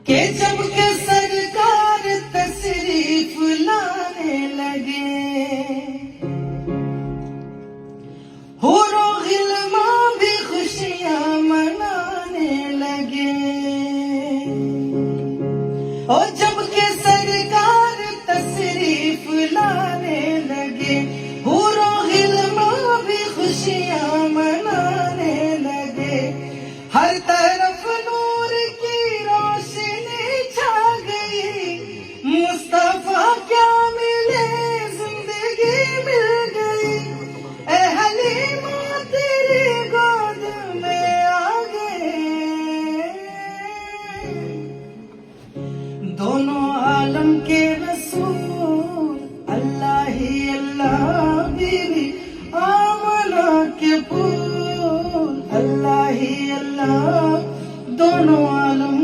कि जब के सरकार तशरीफ लाने लगे, हुरो गिलमा भी खुशियां मनाने लगे। और जब के सरकार तशरीफ लाने लगे, हुरो गिलमा भी खुशियां मनाने लगे। हर तरफ नूर की रोशनी छा गई, मुस्तफा क्या मिले जिंदगी मिल गई। ए हलीमा तेरी गोद में आ गए, दोनों आलम के रसूल अल्लाह ही अल्लाह, बीवी आमना के फूल अल्लाह ही अल्लाह, दोनों आलम